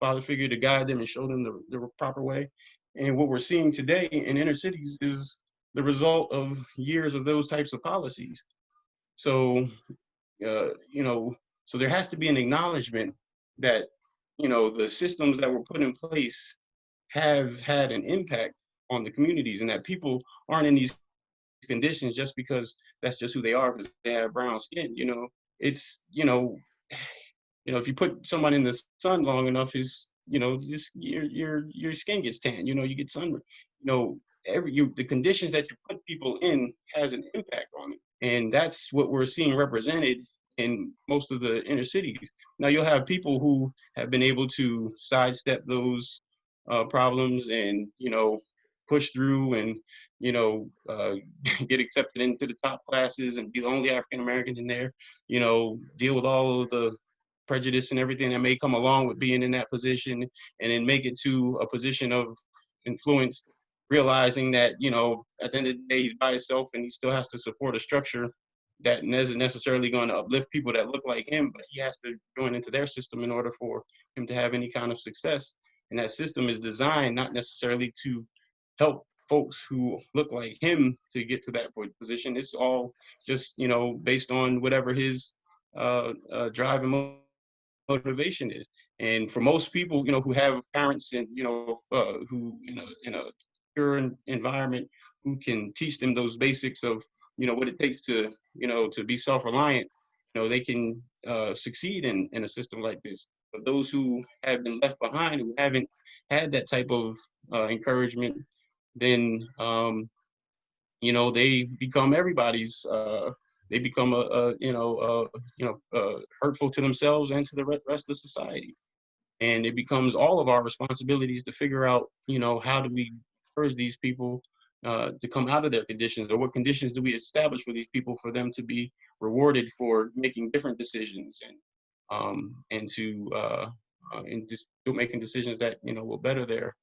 father figure to guide them and show them the proper way. And what we're seeing today in inner cities is the result of years of those types of policies. So, so there has to be an acknowledgement that, the systems that were put in place have had an impact on the communities, and that people aren't in these conditions just because that's just who they are, because they have brown skin. It's, if you put someone in the sun long enough, is, just your skin gets tan. You get sunburn. The conditions that you put people in has an impact on them, and that's what we're seeing represented in most of the inner cities. Now you'll have people who have been able to sidestep those problems and push through and get accepted into the top classes and be the only African American in there. Deal with all of the prejudice and everything that may come along with being in that position, and then make it to a position of influence, realizing that at the end of the day he's by himself and he still has to support a structure that isn't necessarily going to uplift people that look like him, but he has to join into their system in order for him to have any kind of success. And that system is designed not necessarily to help folks who look like him to get to that position. It's all just based on whatever his drive and motivation is. And for most people, who have parents and who in a secure environment, who can teach them those basics of what it takes to to be self-reliant, they can succeed in a system like this. But those who have been left behind, who haven't had that type of encouragement, then they become everybody's. They become hurtful to themselves and to the rest of society. And it becomes all of our responsibilities to figure out, how do we encourage these people to come out of their conditions, or what conditions do we establish for these people for them to be rewarded for making different decisions, and just making decisions that will better their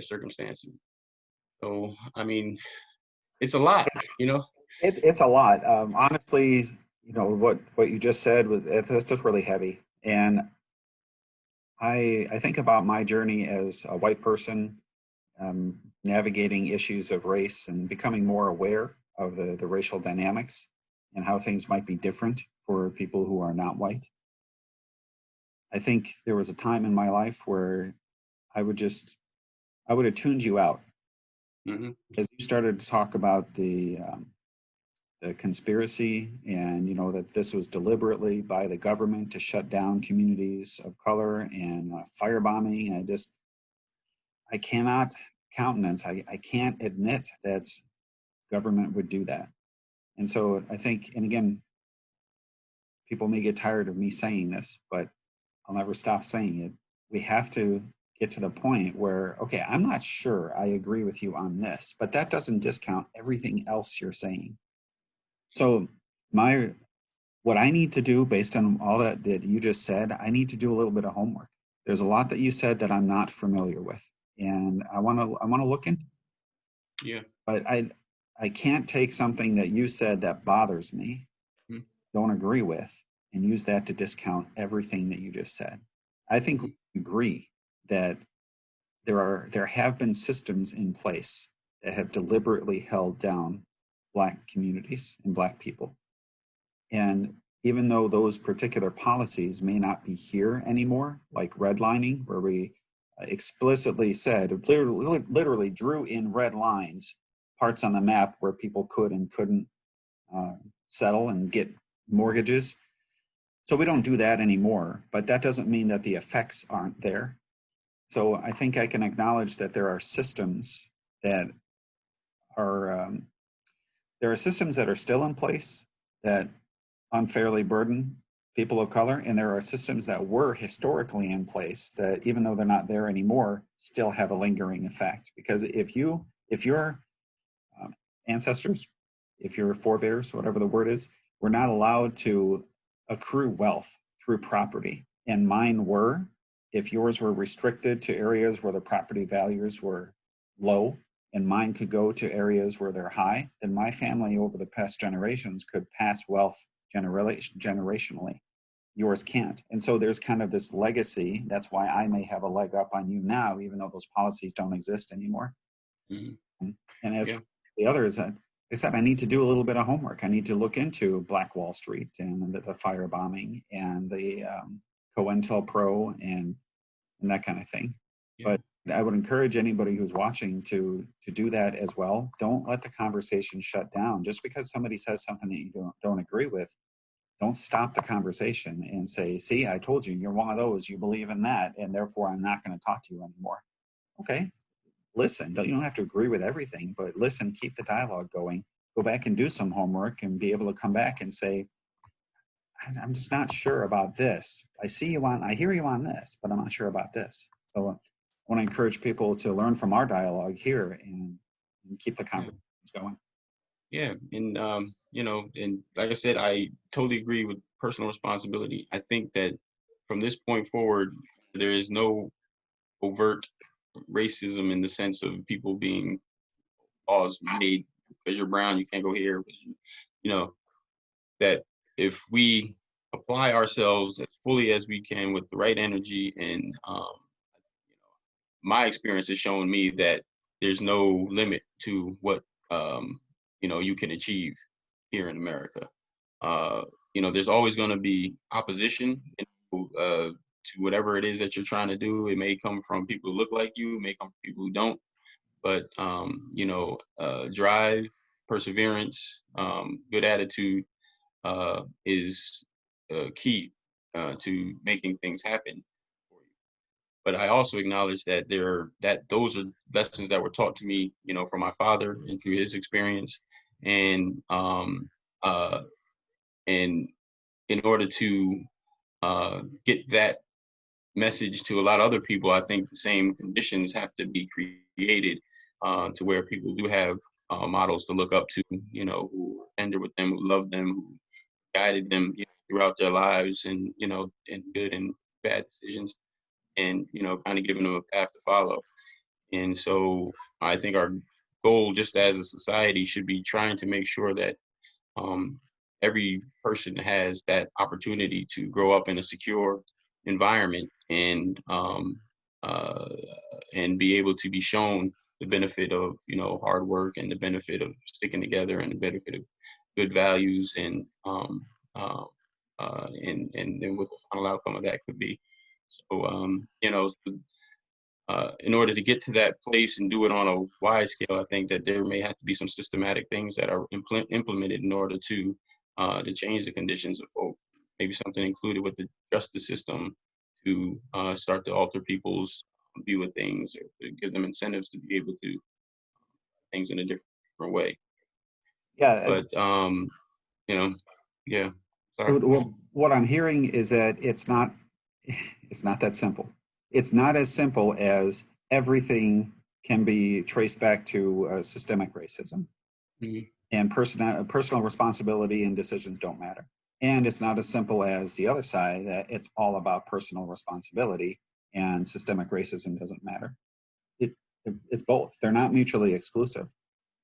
circumstances. So I mean, it's a lot, It's a lot. Honestly, what you just said it's just really heavy. And I think about my journey as a white person, navigating issues of race and becoming more aware of the racial dynamics and how things might be different for people who are not white. I think there was a time in my life where I would just, I would have tuned you out Hmm. as you started to talk about the conspiracy and, you know, that this was deliberately by the government to shut down communities of color and firebombing. I cannot countenance, I can't admit that government would do that. And so I think, and again, people may get tired of me saying this, but I'll never stop saying it. We have to get to the point where, okay, I'm not sure I agree with you on this, but that doesn't discount everything else you're saying. So my what I need to do based on all that you just said, I need to do a little bit of homework. There's a lot that you said that I'm not familiar with, and I want to look into. Yeah. But I can't take something that you said that bothers me, Mhm. don't agree with, and use that to discount everything that you just said. I think we Mhm. agree that there have been systems in place that have deliberately held down Black communities and Black people. And even though those particular policies may not be here anymore, like redlining, where we explicitly said, literally drew in red lines, parts on the map where people could and couldn't uh, settle and get mortgages. So we don't do that anymore, but that doesn't mean that the effects aren't there. So I think I can acknowledge that that are um, there are systems that are still in place that unfairly burden people of color, and there are systems that were historically in place that, even though they're not there anymore, still have a lingering effect. Because if your um, ancestors, if your forebears, whatever the word is, were not allowed to accrue wealth through property, and mine were, if yours were restricted to areas where the property values were low and mine could go to areas where they're high, then my family over the past generations could pass wealth generationally. Yours can't. And so there's kind of this legacy. That's why I may have a leg up on you now, even though those policies don't exist anymore. Mhm. And as Yeah. for the others, like I said, I need to do a little bit of homework. I need to look into Black Wall Street and the firebombing and the COINTELPRO and that kind of thing. Yeah. But I would encourage anybody who's watching to do that as well. Don't let the conversation shut down. Just because somebody says something that you don't agree with, don't stop the conversation and say, "See, I told you, you're one of those. You believe in that, and therefore I'm not going to talk to you anymore." Okay, listen. You don't have to agree with everything, but listen. Keep the dialogue going. Go back and do some homework, and be able to come back and say, I'm just not sure about this. I hear you on this, but I'm not sure about this. So I want to encourage people to learn from our dialogue here and keep the Yeah. conversations going. Yeah. And and like I said, I totally agree with personal responsibility. I think that from this point forward, there is no overt racism in the sense of people being laws made because you're brown, you can't go here. You know, that if we apply ourselves as fully as we can with the right energy and my experience has shown me that there's no limit to what you can achieve here in America. Uh, there's always going to be opposition to whatever it is that you're trying to do. It may come from people who look like you, it may come from people who don't, but drive, perseverance, good attitude is key to making things happen for you. But I also acknowledge that those are lessons that were taught to me, from my father and through his experience, and uh, and in order to get that message to a lot of other people, I think the same conditions have to be created to where people do have models to look up to, who are tender with them, who love them, who guided them throughout their lives, and in good and bad decisions, and kind of giving them a path to follow. And so I think our goal, just as a society, should be trying to make sure that um, every person has that opportunity to grow up in a secure environment uh, and be able to be shown the benefit of, hard work, and the benefit of sticking together, and the benefit of good values, and what the final outcome of that could be. So, in order to get to that place and do it on a wide scale, I think that there may have to be some systematic things that are implemented in order to change the conditions of folk. Maybe something included with the justice system to start to alter people's view of things, or to give them incentives to be able to do things in a different way. Yeah. But you know, yeah. Sorry. What I'm hearing is that it's not that simple. It's not as simple as everything can be traced back to systemic racism, Mhm. and personal responsibility and decisions don't matter. And it's not as simple as the other side, that it's all about personal responsibility and systemic racism doesn't matter. It, it's both. They're not mutually exclusive.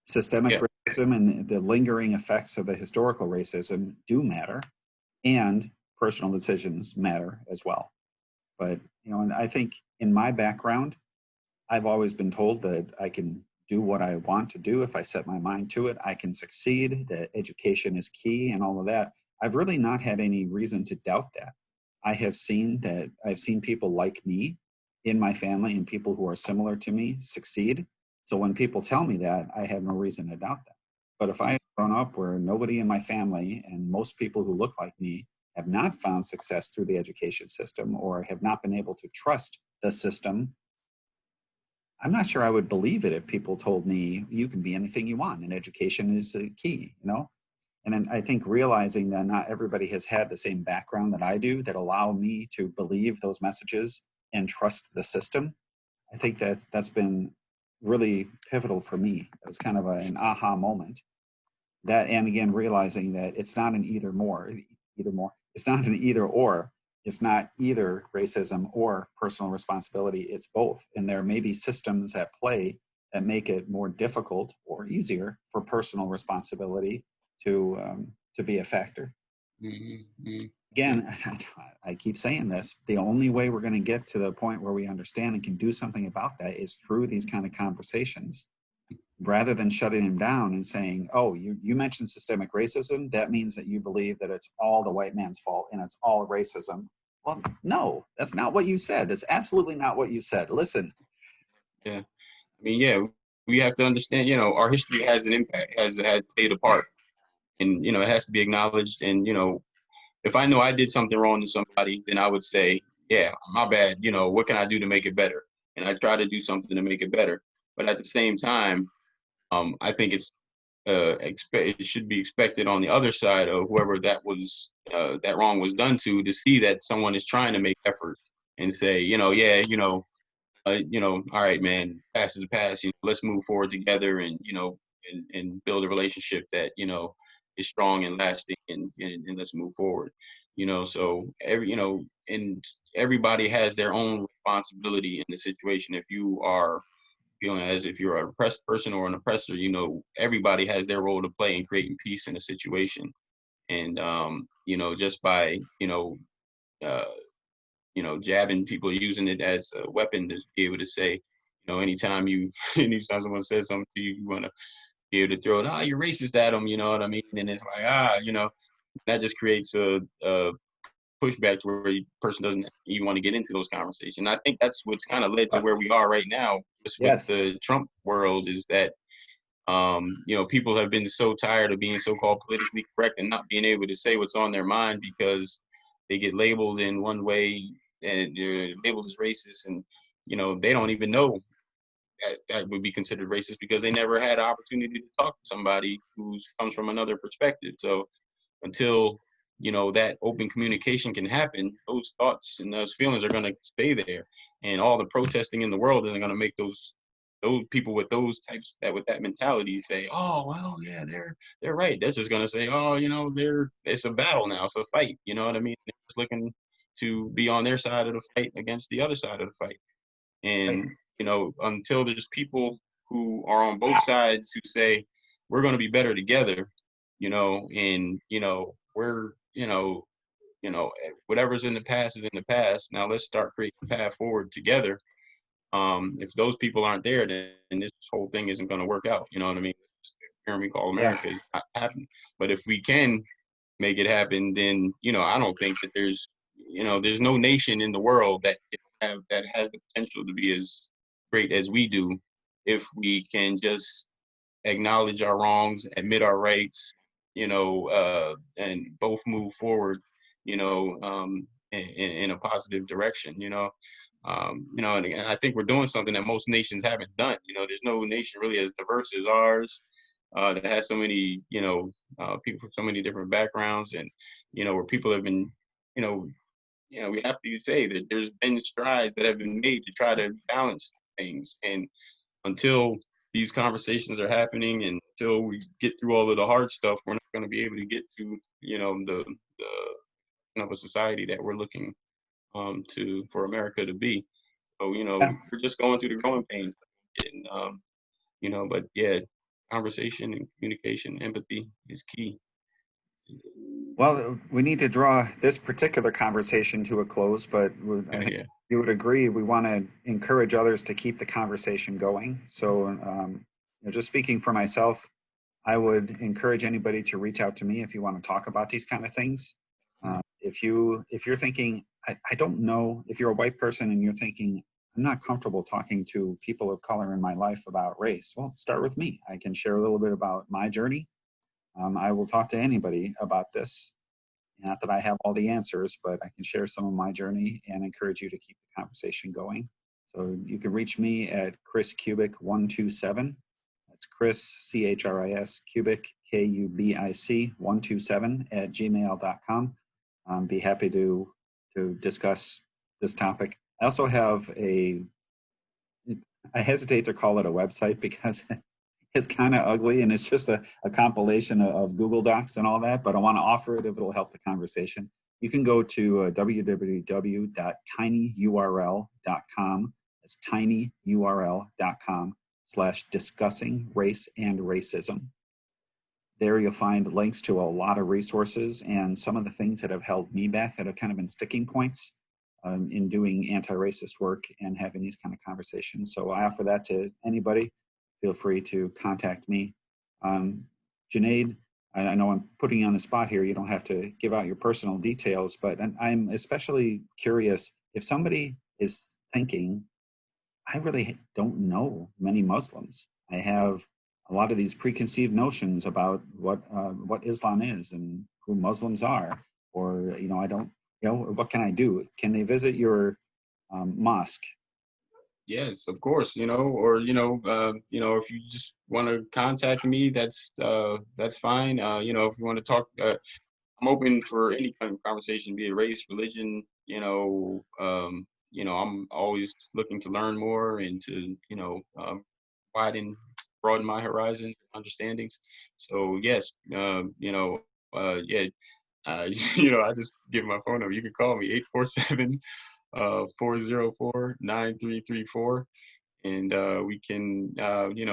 Systemic Yeah. racism and the lingering effects of the historical racism do matter, and personal decisions matter as well. But, and I think in my background, I've always been told that I can do what I want to do if I set my mind to it. I can succeed, that education is key and all of that. I've really not had any reason to doubt that. I've seen people like me in my family and people who are similar to me succeed. So when people tell me that, I have no reason to doubt that. But if I had grown up where nobody in my family and most people who look like me have not found success through the education system, or have not been able to trust the system, I'm not sure I would believe it if people told me you can be anything you want and education is the key. And then I think realizing that not everybody has had the same background that I do that allow me to believe those messages and trust the system, I think that's been really pivotal for me. It was kind of an aha moment. That, and again, realizing that it's not an either more. It's not an either or. It's not either racism or personal responsibility. It's both. And there may be systems at play that make it more difficult or easier for personal responsibility to be a factor. Mm-hmm. Again, I keep saying this. The only way we're going to get to the point where we understand and can do something about that is through these kind of conversations, rather than shutting him down and saying, oh, you mentioned systemic racism. That means that you believe that it's all the white man's fault and it's all racism. Well, no, that's not what you said. That's absolutely not what you said. Listen. Yeah. I mean, yeah, we have to understand, our history has an impact, has played a part, and, it has to be acknowledged. And, if I know I did something wrong to somebody, then I would say, yeah, my bad. What can I do to make it better? And I try to do something to make it better. But at the same time, I think it should be expected on the other side of whoever that wrong was done to see that someone is trying to make effort and say, yeah, all right, man, past is the past. Let's move forward together, and and build a relationship that is strong and lasting, and let's move forward. So and everybody has their own responsibility in the situation. If you are feeling as if you're an oppressed person or an oppressor, everybody has their role to play in creating peace in a situation. And just by uh, jabbing people, using it as a weapon to be able to say, anytime someone says something to you, you want to be able to throw it, you're racist at them, you know what I mean? And it's like, that just creates a pushback to where the person doesn't even want to get into those conversations. I think that's what's kind of led to where we are right now, just with Yes. the Trump world, is that people have been so tired of being so-called politically correct and not being able to say what's on their mind because they get labeled in one way and they're labeled as racist, and they don't even know that would be considered racist because they never had an opportunity to talk to somebody who comes from another perspective. So until that open communication can happen, those thoughts and those feelings are going to stay there, and all the protesting in the world isn't going to make those people with those types with that mentality say, oh well, yeah, they're right. They're just going to say, oh, it's a battle now, it's a fight, you know what I mean? They're just looking to be on their side of the fight against the other side of the fight. Right. And until there's people who are on both sides who say we're going to be better together, and we're whatever's in the past is in the past. Now let's start creating a path forward together. if those people aren't there, then this whole thing isn't going to work out. You know what I mean? Hearing me call Yeah. America is not happening. But if we can make it happen, then I don't think that there's no nation in the world that has the potential to be as great as we do if we can just acknowledge our wrongs, admit our rights, and both move forward, in a positive direction. And I think we're doing something that most nations haven't done. There's no nation really as diverse as ours, that has so many, people from so many different backgrounds, and where people have been, you know, we have to say that there's been strides that have been made to try to balance things. And until these conversations are happening, and until we get through all of the hard stuff, we're not going to be able to get to, the kind of a society that we're looking for America to be. So, Yeah. we're just going through the growing pains. And, but yeah, conversation and communication, empathy is key. Well, we need to draw this particular conversation to a close, but I think Yeah. you would agree we want to encourage others to keep the conversation going. So, just speaking for myself, I would encourage anybody to reach out to me if you want to talk about these kind of things. If you're thinking, I don't know, if you're a white person and you're thinking, I'm not comfortable talking to people of color in my life about race, well, start with me. I can share a little bit about my journey. I will talk to anybody about this. Not that I have all the answers, but I can share some of my journey and encourage you to keep the conversation going. So you can reach me at Chris Kubik 127. That's Chris, CHRIS, Kubik, KUBIC 127 at gmail.com. Be happy to discuss this topic. I also have I hesitate to call it a website because it's kind of ugly and it's just a compilation of Google Docs and all that, but I want to offer it if it'll help the conversation. You can go to www.tinyurl.com. That's tinyurl.com/discussing race and racism. There you'll find links to a lot of resources and some of the things that have held me back that have kind of been sticking points in doing anti-racist work and having these kind of conversations. So I offer that to anybody. Feel free to contact me. Junayd, I know I'm putting you on the spot here. You don't have to give out your personal details, but I'm especially curious if somebody is thinking, I really don't know many Muslims. I have a lot of these preconceived notions about what Islam is and who Muslims are, or I don't, what can I do? Can they visit your mosque? Yes, of course, or if you just want to contact me, that's fine. If you want to talk, I'm open for any kind of conversation, be it race, religion. I'm always looking to learn more and to widen, broaden my horizons, understandings. So yes, yeah, I just give my phone number. You can call me 847 404-9334, and we can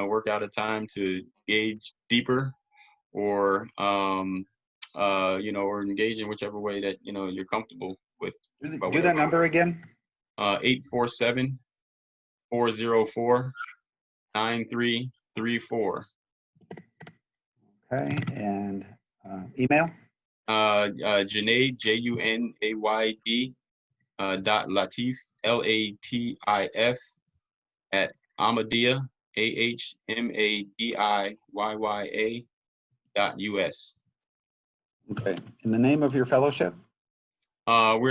work out a time to engage deeper, or or engage in whichever way that you're comfortable with. But Do that whatever. number again. 847-404-9334. Okay, and email. Junayd, Junayd, dot Latif, Latif, at Ahmadiyya, AHMADIYYA.US. Okay, in the name of your fellowship. I'm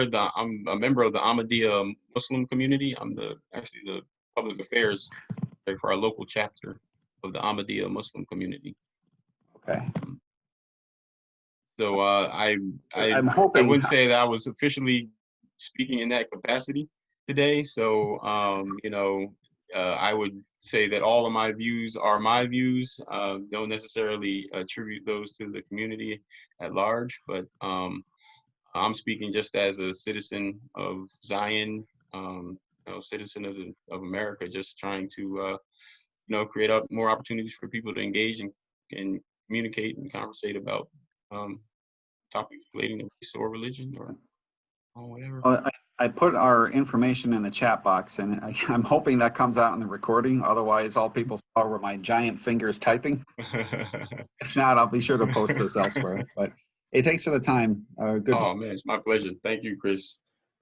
a member of the Ahmadiyya Muslim community. I'm actually the public affairs for our local chapter of the Ahmadiyya Muslim community. Okay. So I'm I hoping. wouldn't say that I was officially speaking in that capacity today. So I would say that all of my views are my views. Don't necessarily attribute those to the community at large, but I'm speaking just as a citizen of Zion, citizen of America, just trying to create more opportunities for people to engage and communicate and conversate about topics relating to race or religion or whatever. I put our information in the chat box, and I'm hoping that comes out in the recording. Otherwise, all people saw were my giant fingers typing. If not, I'll be sure to post this elsewhere. But hey, thanks for the time. Good. Oh man, it's my pleasure. Thank you, Chris.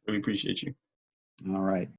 Really appreciate you. All right.